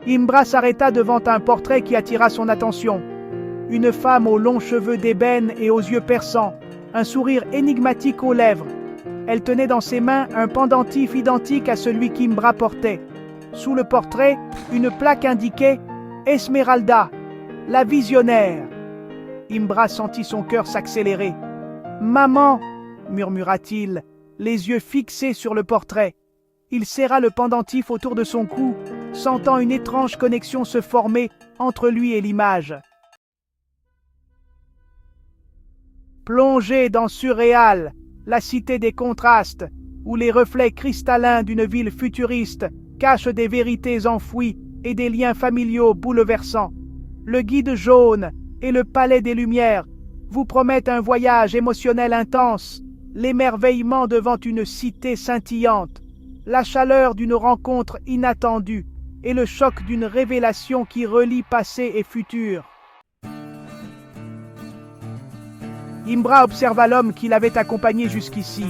Imbra s'arrêta devant un portrait qui attira son attention. Une femme aux longs cheveux d'ébène et aux yeux perçants, un sourire énigmatique aux lèvres. Elle tenait dans ses mains un pendentif identique à celui qu'Imbra portait. Sous le portrait, une plaque indiquait « Esmeralda, la visionnaire ». Imbra sentit son cœur s'accélérer. « Maman !» murmura-t-il, les yeux fixés sur le portrait. Il serra le pendentif autour de son cou, sentant une étrange connexion se former entre lui et l'image. Plongé dans Surréal, la cité des contrastes, où les reflets cristallins d'une ville futuriste cachent des vérités enfouies et des liens familiaux bouleversants, le guide jaune et le palais des lumières vous promettent un voyage émotionnel intense, l'émerveillement devant une cité scintillante, la chaleur d'une rencontre inattendue et le choc d'une révélation qui relie passé et futur. Imbra observa l'homme qui l'avait accompagné jusqu'ici.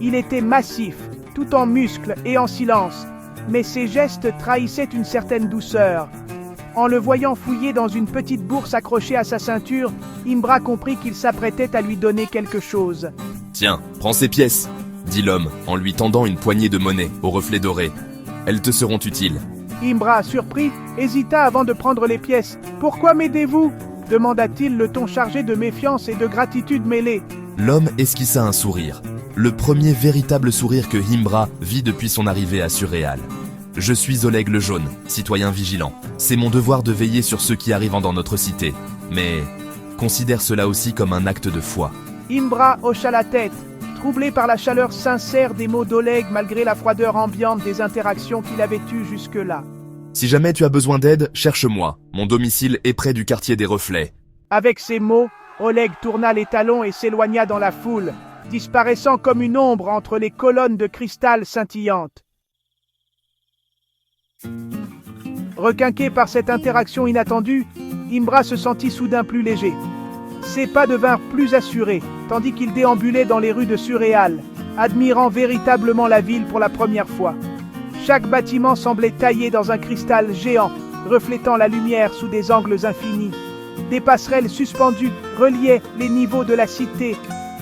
Il était massif, tout en muscles et en silence, mais ses gestes trahissaient une certaine douceur. En le voyant fouiller dans une petite bourse accrochée à sa ceinture, Imbra comprit qu'il s'apprêtait à lui donner quelque chose. « Tiens, prends ces pièces !» dit l'homme en lui tendant une poignée de monnaie aux reflets dorés. « Elles te seront utiles. » Imbra, surpris, hésita avant de prendre les pièces. « Pourquoi m'aidez-vous » demanda-t-il, le ton chargé de méfiance et de gratitude mêlée. L'homme esquissa un sourire, le premier véritable sourire que Imbra vit depuis son arrivée à Surréal. « Je suis Oleg le Jaune, citoyen vigilant. C'est mon devoir de veiller sur ceux qui arrivent dans notre cité. Mais considère cela aussi comme un acte de foi. » Imbra hocha la tête, troublé par la chaleur sincère des mots d'Oleg malgré la froideur ambiante des interactions qu'il avait eues jusque-là. « Si jamais tu as besoin d'aide, cherche-moi. Mon domicile est près du quartier des Reflets. » Avec ces mots, Oleg tourna les talons et s'éloigna dans la foule, disparaissant comme une ombre entre les colonnes de cristal scintillantes. Requinqué par cette interaction inattendue, Imbra se sentit soudain plus léger. Ses pas devinrent plus assurés, tandis qu'il déambulait dans les rues de Surréal, admirant véritablement la ville pour la première fois. Chaque bâtiment semblait taillé dans un cristal géant, reflétant la lumière sous des angles infinis. Des passerelles suspendues reliaient les niveaux de la cité,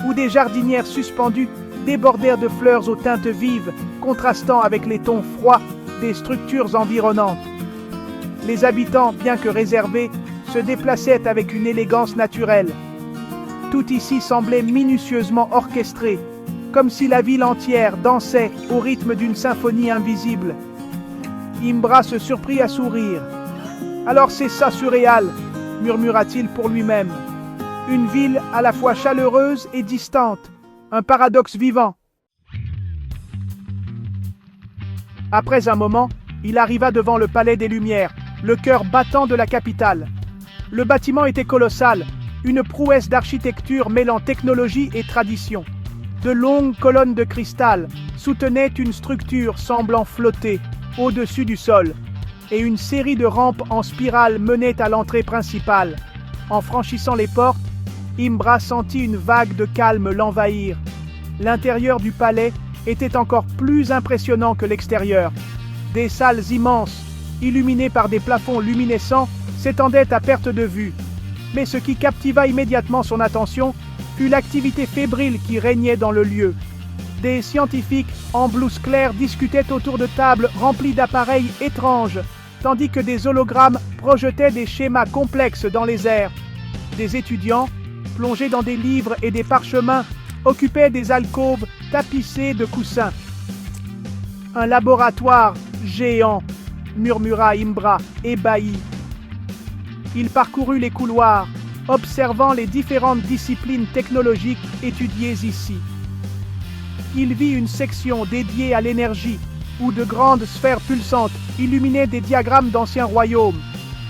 où des jardinières suspendues débordèrent de fleurs aux teintes vives, contrastant avec les tons froids des structures environnantes. Les habitants, bien que réservés, se déplaçaient avec une élégance naturelle. Tout ici semblait minutieusement orchestré, comme si la ville entière dansait au rythme d'une symphonie invisible. Imbra se surprit à sourire. « Alors c'est ça Surréal !» murmura-t-il pour lui-même. Une ville à la fois chaleureuse et distante, un paradoxe vivant. Après un moment, il arriva devant le palais des Lumières, le cœur battant de la capitale. Le bâtiment était colossal, une prouesse d'architecture mêlant technologie et tradition. De longues colonnes de cristal soutenaient une structure semblant flotter au-dessus du sol, et une série de rampes en spirale menait à l'entrée principale. En franchissant les portes, Imbra sentit une vague de calme l'envahir. L'intérieur du palais était encore plus impressionnant que l'extérieur. Des salles immenses, illuminées par des plafonds luminescents, s'étendaient à perte de vue. Mais ce qui captiva immédiatement son attention fut l'activité fébrile qui régnait dans le lieu. Des scientifiques en blouse claire discutaient autour de tables remplies d'appareils étranges, tandis que des hologrammes projetaient des schémas complexes dans les airs. Des étudiants, plongés dans des livres et des parchemins, occupaient des alcôves tapissées de coussins. « Un laboratoire géant !» murmura Imbra, ébahi. Il parcourut les couloirs, observant les différentes disciplines technologiques étudiées ici. Il vit une section dédiée à l'énergie, où de grandes sphères pulsantes illuminaient des diagrammes d'anciens royaumes.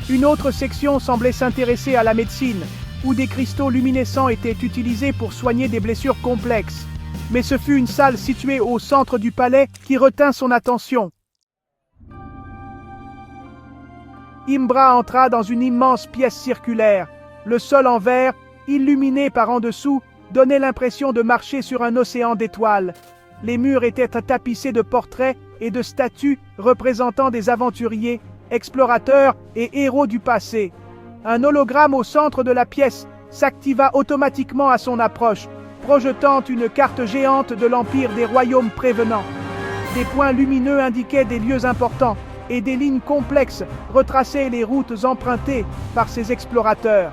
Une autre section semblait s'intéresser à la médecine, où des cristaux luminescents étaient utilisés pour soigner des blessures complexes. Mais ce fut une salle située au centre du palais qui retint son attention. Imbra entra dans une immense pièce circulaire. Le sol en verre, illuminé par en dessous, donnait l'impression de marcher sur un océan d'étoiles. Les murs étaient tapissés de portraits et de statues représentant des aventuriers explorateurs et héros du passé. Un hologramme au centre de la pièce s'activa automatiquement à son approche, projetant une carte géante de l'Empire des Royaumes prévenants. Des points lumineux indiquaient des lieux importants et des lignes complexes retraçaient les routes empruntées par ces explorateurs.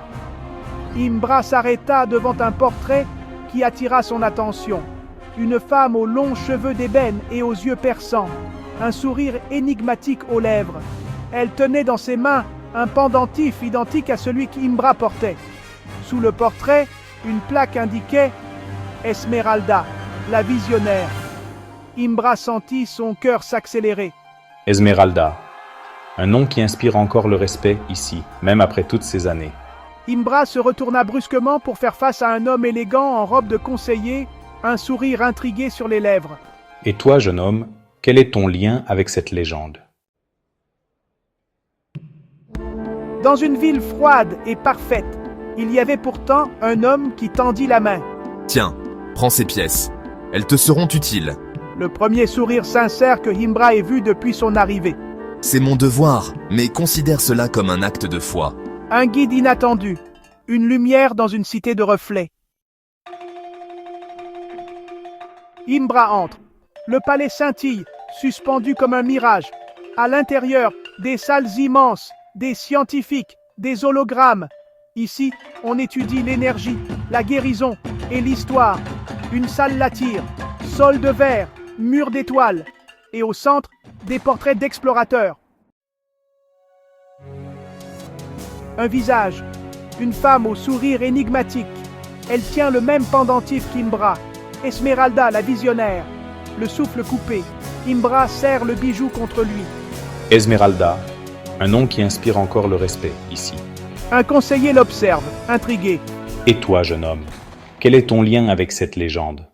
Imbra s'arrêta devant un portrait qui attira son attention. Une femme aux longs cheveux d'ébène et aux yeux perçants, un sourire énigmatique aux lèvres. Elle tenait dans ses mains un pendentif identique à celui qu'Imbra portait. Sous le portrait, une plaque indiquait « Esmeralda, la visionnaire ». Imbra sentit son cœur s'accélérer. Esmeralda, un nom qui inspire encore le respect ici, même après toutes ces années. Imbra se retourna brusquement pour faire face à un homme élégant en robe de conseiller, un sourire intrigué sur les lèvres. Et toi, jeune homme, quel est ton lien avec cette légende? Dans une ville froide et parfaite, il y avait pourtant un homme qui tendit la main. Tiens, prends ces pièces. Elles te seront utiles. Le premier sourire sincère que Imbra ait vu depuis son arrivée. C'est mon devoir, mais considère cela comme un acte de foi. Un guide inattendu, une lumière dans une cité de reflets. Imbra entre. Le palais scintille, suspendu comme un mirage. À l'intérieur, des salles immenses, des scientifiques, des hologrammes. Ici, on étudie l'énergie, la guérison et l'histoire. Une salle l'attire, sol de verre, mur d'étoiles. Et au centre, des portraits d'explorateurs. Un visage, une femme au sourire énigmatique. Elle tient le même pendentif qu'Imbra. Esmeralda, la visionnaire. Le souffle coupé. Imbra serre le bijou contre lui. Esmeralda, un nom qui inspire encore le respect ici. Un conseiller l'observe, intrigué. Et toi, jeune homme, quel est ton lien avec cette légende?